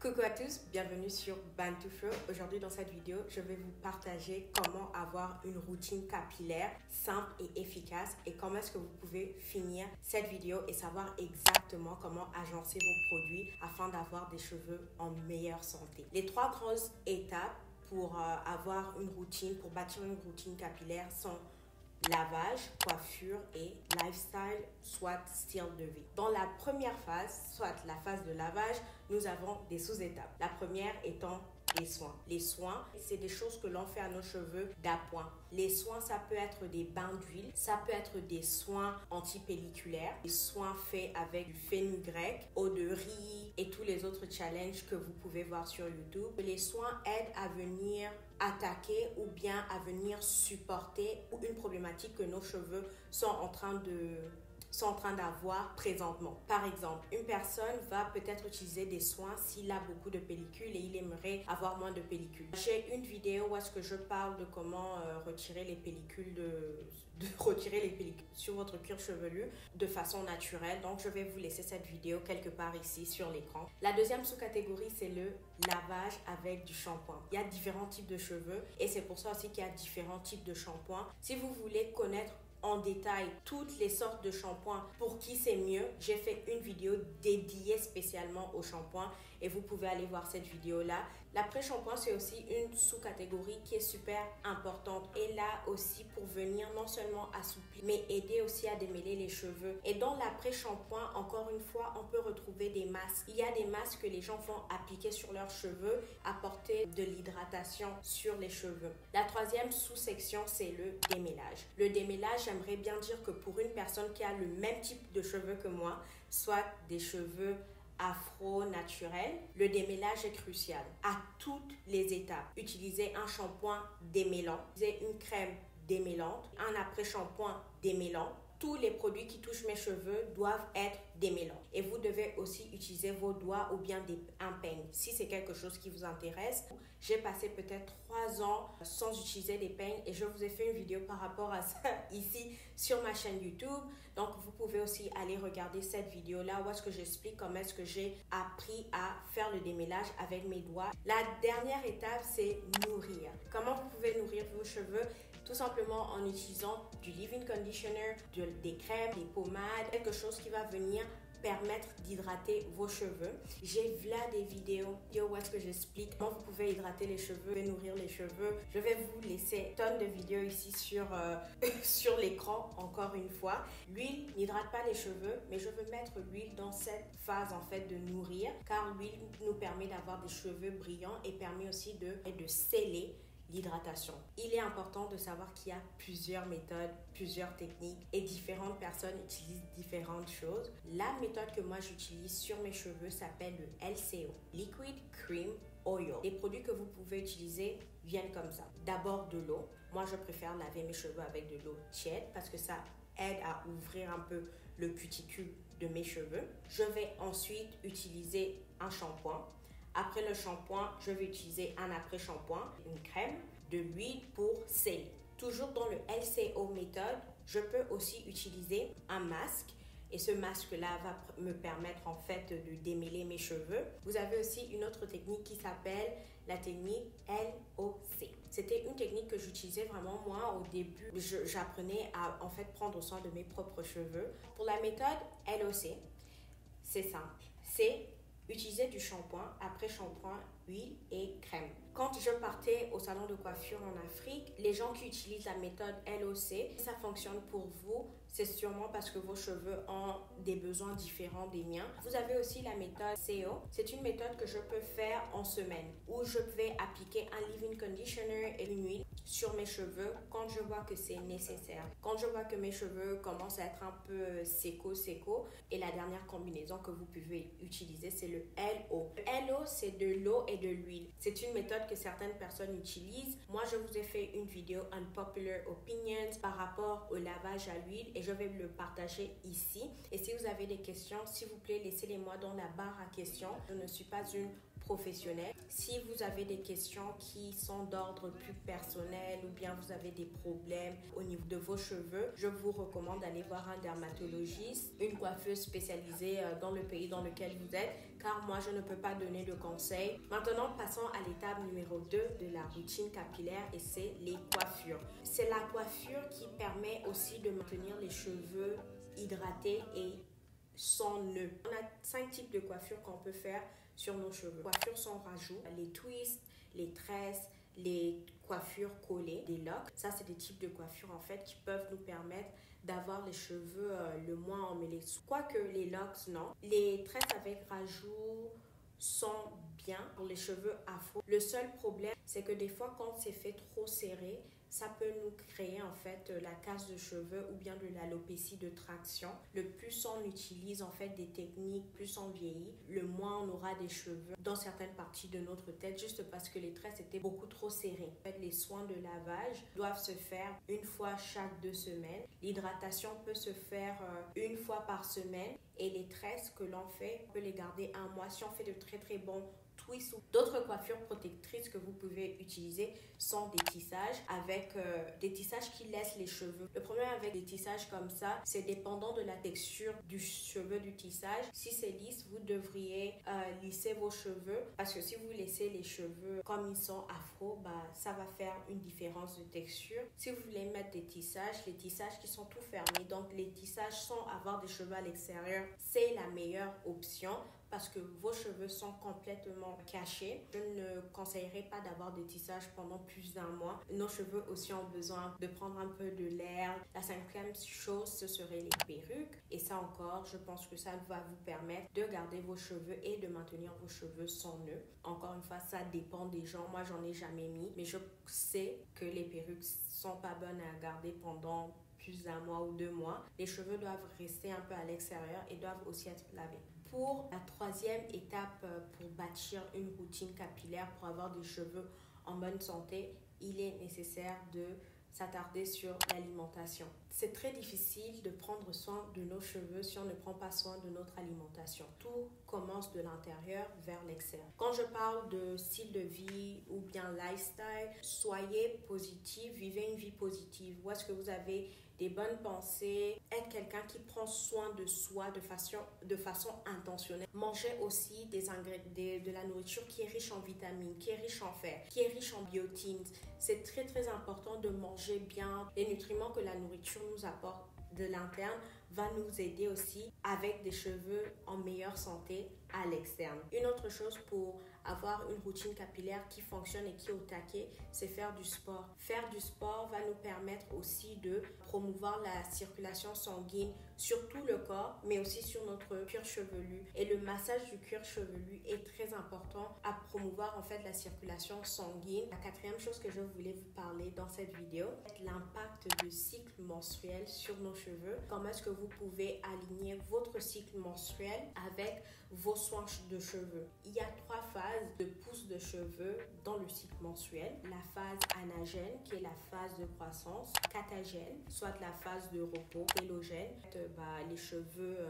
Coucou à tous, bienvenue sur Bantu Flow. Aujourd'hui dans cette vidéo, je vais vous partager comment avoir une routine capillaire simple et efficace et comment est-ce que vous pouvez finir cette vidéo et savoir exactement comment agencer vos produits afin d'avoir des cheveux en meilleure santé. Les trois grosses étapes pour avoir une routine, pour bâtir une routine capillaire sont lavage, coiffure et lifestyle, soit style de vie. Dans la première phase, soit la phase de lavage, nous avons des sous-étapes. La première étant les soins. Les soins, c'est des choses que l'on fait à nos cheveux d'appoint. Les soins, ça peut être des bains d'huile, ça peut être des soins antipelliculaires, des soins faits avec du fenugrec, eau de riz et tous les autres challenges que vous pouvez voir sur YouTube. Les soins aident à venir attaquer ou bien à venir supporter une problématique que nos cheveux sont en train d'avoir présentement. Par exemple, une personne va peut-être utiliser des soins s'il a beaucoup de pellicules et il aimerait avoir moins de pellicules. J'ai une vidéo où est-ce que je parle de comment retirer les pellicules retirer les pellicules sur votre cuir chevelu de façon naturelle. Donc, je vais vous laisser cette vidéo quelque part ici sur l'écran. La deuxième sous-catégorie, c'est le lavage avec du shampoing. Il y a différents types de cheveux et c'est pour ça aussi qu'il y a différents types de shampoing. Si vous voulez connaître en détail toutes les sortes de shampoings pour qui c'est mieux, j'ai fait une vidéo dédiée spécialement au shampoing et vous pouvez aller voir cette vidéo là. L'après-shampoing, c'est aussi une sous-catégorie qui est super importante et là aussi pour venir non seulement assouplir mais aider aussi à démêler les cheveux. Et dans l'après-shampoing, encore une fois, on peut retrouver des masques. Il y a des masques que les gens vont appliquer sur leurs cheveux, apporter de l'hydratation sur les cheveux. La troisième sous-section, c'est le démêlage. Le démêlage, j'aimerais bien dire que pour une personne qui a le même type de cheveux que moi, soit des cheveux afro-naturel, le démêlage est crucial à toutes les étapes. Utilisez un shampoing démêlant, utilisez une crème démêlante, un après-shampoing démêlant. Tous les produits qui touchent mes cheveux doivent être démêlants. Et vous devez aussi utiliser vos doigts ou bien un peigne. Si c'est quelque chose qui vous intéresse, j'ai passé peut-être 3 ans sans utiliser des peignes et je vous ai fait une vidéo par rapport à ça ici sur ma chaîne YouTube. Donc, vous pouvez aussi aller regarder cette vidéo-là où est-ce que j'explique comment est-ce que j'ai appris à faire le démêlage avec mes doigts. La dernière étape, c'est nourrir. Comment vous pouvez nourrir vos cheveux? Tout simplement en utilisant du leave-in conditioner, des crèmes, des pommades, quelque chose qui va venir permettre d'hydrater vos cheveux. J'ai là des vidéos où est-ce que j'explique comment vous pouvez hydrater les cheveux et nourrir les cheveux. Je vais vous laisser tonnes de vidéos ici sur l'écran encore une fois. L'huile n'hydrate pas les cheveux, mais je veux mettre l'huile dans cette phase en fait de nourrir car l'huile nous permet d'avoir des cheveux brillants et permet aussi de sceller l'hydratation. Il est important de savoir qu'il y a plusieurs méthodes, plusieurs techniques et différentes personnes utilisent différentes choses. La méthode que moi j'utilise sur mes cheveux s'appelle le LCO, Liquid Cream Oil. Les produits que vous pouvez utiliser viennent comme ça. D'abord de l'eau. Moi je préfère laver mes cheveux avec de l'eau tiède parce que ça aide à ouvrir un peu le cuticule de mes cheveux. Je vais ensuite utiliser un shampoing. Après le shampoing, je vais utiliser un après-shampoing, une crème, de l'huile pour sceller. Toujours dans le LCO méthode, je peux aussi utiliser un masque. Et ce masque-là va me permettre en fait de démêler mes cheveux. Vous avez aussi une autre technique qui s'appelle la technique LOC. C'était une technique que j'utilisais vraiment moi au début. J'apprenais à en fait prendre soin de mes propres cheveux. Pour la méthode LOC, c'est simple. C'est utiliser du shampoing, après shampoing, huile et crème. Quand je partais au salon de coiffure en Afrique, les gens qui utilisent la méthode LOC, ça fonctionne pour vous, c'est sûrement parce que vos cheveux ont des besoins différents des miens. Vous avez aussi la méthode CO. C'est une méthode que je peux faire en semaine où je vais appliquer un leave-in conditioner et une huile sur mes cheveux quand je vois que c'est nécessaire. Quand je vois que mes cheveux commencent à être un peu séco. Et la dernière combinaison que vous pouvez utiliser, c'est le LO. Le LO, c'est de l'eau et de l'huile. C'est une méthode que certaines personnes utilisent. Moi, je vous ai fait une vidéo Unpopular Opinions par rapport au lavage à l'huile et je vais le partager ici. Et si vous avez des questions, s'il vous plaît, laissez-les moi dans la barre à questions. Je ne suis pas une professionnel. Si vous avez des questions qui sont d'ordre plus personnel ou bien vous avez des problèmes au niveau de vos cheveux, je vous recommande d'aller voir un dermatologiste, une coiffeuse spécialisée dans le pays dans lequel vous êtes, car moi je ne peux pas donner de conseils. Maintenant, passons à l'étape numéro 2 de la routine capillaire et c'est les coiffures. C'est la coiffure qui permet aussi de maintenir les cheveux hydratés et sans nœuds. On a 5 types de coiffures qu'on peut faire sur nos cheveux. Coiffures sans rajout, les twists, les tresses, les coiffures collées, des locks. Ça, c'est des types de coiffures en fait qui peuvent nous permettre d'avoir les cheveux le moins emmêlés. Quoique les locks, non. Les tresses avec rajout sont bien pour les cheveux afro. Le seul problème, c'est que des fois, quand c'est fait trop serré, ça peut nous créer en fait la casse de cheveux ou bien de l'alopécie de traction. Le plus on utilise en fait des techniques, plus on vieillit, le moins on aura des cheveux dans certaines parties de notre tête juste parce que les tresses étaient beaucoup trop serrées. En fait, les soins de lavage doivent se faire une fois chaque 2 semaines. L'hydratation peut se faire une fois par semaine et les tresses que l'on fait, on peut les garder un mois si on fait de très très bons twists ou d'autres coiffures protectrices que vous pouvez utiliser sont des tissages avec des tissages qui laissent les cheveux. Le problème avec des tissages comme ça, c'est dépendant de la texture du cheveu du tissage. Si c'est lisse, vous devriez lisser vos cheveux parce que si vous laissez les cheveux comme ils sont afro, ça va faire une différence de texture. Si vous voulez mettre des tissages, les tissages qui sont tout fermés, donc les tissages sans avoir des cheveux à l'extérieur, c'est la meilleure option parce que vos cheveux sont complètement cachés. Je ne conseillerais pas d'avoir des tissages pendant plus d'un mois. Nos cheveux aussi ont besoin de prendre un peu de l'air. La 5e chose, ce serait les perruques. Et ça encore, je pense que ça va vous permettre de garder vos cheveux et de maintenir vos cheveux sans nœuds. Encore une fois, ça dépend des gens. Moi, j'en ai jamais mis, mais je sais que les perruques sont pas bonnes à garder pendant plus d'un mois ou 2 mois. Les cheveux doivent rester un peu à l'extérieur et doivent aussi être lavés. Pour la 3e étape pour bâtir une routine capillaire, pour avoir des cheveux en bonne santé, il est nécessaire de s'attarder sur l'alimentation. C'est très difficile de prendre soin de nos cheveux si on ne prend pas soin de notre alimentation. Tout commence de l'intérieur vers l'extérieur. Quand je parle de style de vie ou bien lifestyle, soyez positif, vivez une vie positive. Où est-ce que vous avez des bonnes pensées, être quelqu'un qui prend soin de soi de façon intentionnelle. Mangez aussi de la nourriture qui est riche en vitamines, qui est riche en fer, qui est riche en biotine. C'est très très important de manger bien. Les nutriments que la nourriture nous apporte de l'interne va nous aider aussi avec des cheveux en meilleure santé à l'externe. Une autre chose pour avoir une routine capillaire qui fonctionne et qui est au taquet, c'est faire du sport. Faire du sport va nous permettre aussi de promouvoir la circulation sanguine sur tout le corps, mais aussi sur notre cuir chevelu. Et le massage du cuir chevelu est très important à promouvoir en fait la circulation sanguine. La 4e chose que je voulais vous parler dans cette vidéo, c'est l'impact du cycle menstruel sur nos cheveux. Comment est-ce que vous pouvez aligner votre cycle menstruel avec vos soins de cheveux. Il y a 3 phases de pousse de cheveux dans le cycle menstruel. La phase anagène, qui est la phase de croissance, catagène, soit la phase de repos, télogène. Les cheveux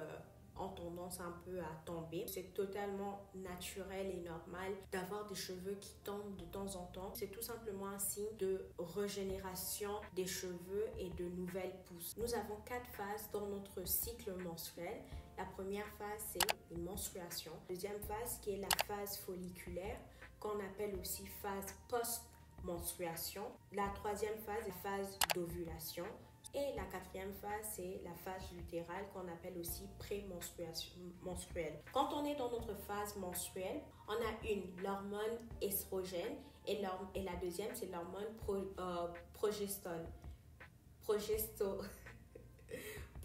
ont tendance un peu à tomber. C'est totalement naturel et normal d'avoir des cheveux qui tombent de temps en temps. C'est tout simplement un signe de régénération des cheveux et de nouvelles pousses. Nous avons 4 phases dans notre cycle menstruel. La première phase, c'est une menstruation. La deuxième phase, qui est la phase folliculaire, qu'on appelle aussi phase post-menstruation. La 3e phase est la phase d'ovulation. Et la 4e phase, c'est la phase lutérale qu'on appelle aussi pré-menstruelle. Quand on est dans notre phase menstruelle, on a l'hormone estrogène et la deuxième, c'est l'hormone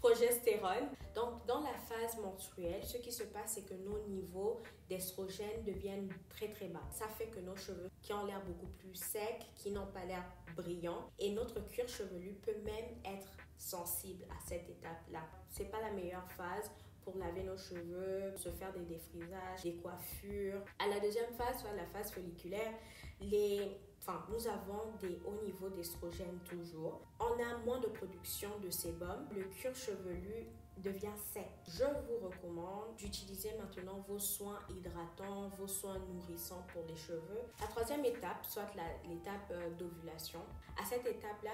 progestérone. Donc, dans la phase menstruelle, ce qui se passe, c'est que nos niveaux d'estrogène deviennent très très bas. Ça fait que nos cheveux, qui ont l'air beaucoup plus secs, qui n'ont pas l'air brillants, et notre cuir chevelu peut même être sensible à cette étape-là. C'est pas la meilleure phase pour laver nos cheveux, se faire des défrisages, des coiffures. À la deuxième phase, soit la phase folliculaire, nous avons des hauts niveaux d'estrogène toujours. On a moins de production de sébum. Le cuir chevelu devient sec. Je vous recommande d'utiliser maintenant vos soins hydratants, vos soins nourrissants pour les cheveux. La troisième étape, soit l'étape d'ovulation. À cette étape-là,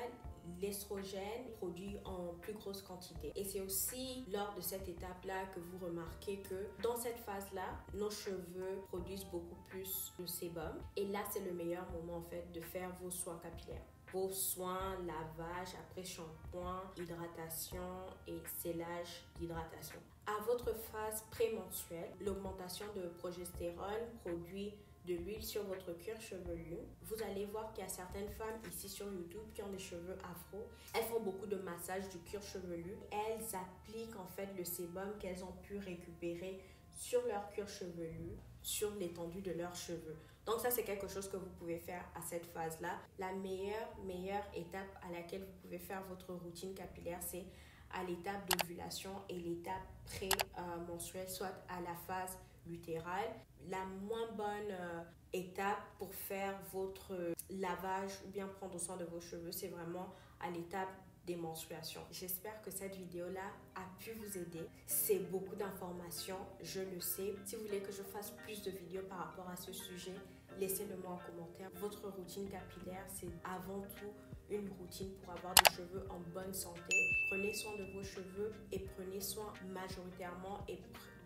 l'estrogène produit en plus grosse quantité. Et c'est aussi lors de cette étape-là que vous remarquez que dans cette phase-là, nos cheveux produisent beaucoup plus de sébum. Et là, c'est le meilleur moment en fait de faire vos soins capillaires. Vos soins, lavage, après shampoing, hydratation et scellage d'hydratation. À votre phase prémenstruelle, l'augmentation de progestérone produit de l'huile sur votre cuir chevelu. Vous allez voir qu'il y a certaines femmes ici sur YouTube qui ont des cheveux afro. Elles font beaucoup de massages du cuir chevelu. Elles appliquent en fait le sébum qu'elles ont pu récupérer sur leur cuir chevelu, sur l'étendue de leurs cheveux. Donc ça, c'est quelque chose que vous pouvez faire à cette phase-là. La meilleure étape à laquelle vous pouvez faire votre routine capillaire, c'est à l'étape d'ovulation et l'étape pré-menstruelle, soit à la phase lutérale. La moins bonne étape pour faire votre lavage ou bien prendre soin de vos cheveux, c'est vraiment à l'étape des menstruations. J'espère que cette vidéo-là a pu vous aider. C'est beaucoup d'informations, je le sais. Si vous voulez que je fasse plus de vidéos par rapport à ce sujet, laissez-le moi en commentaire. Votre routine capillaire, c'est avant tout une routine pour avoir des cheveux en bonne santé. Prenez soin de vos cheveux et prenez soin majoritairement et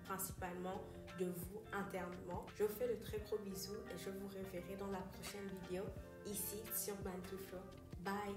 principalement de vous internement. Je vous fais de très gros bisous et je vous reverrai dans la prochaine vidéo ici sur Bantu Flow. Bye!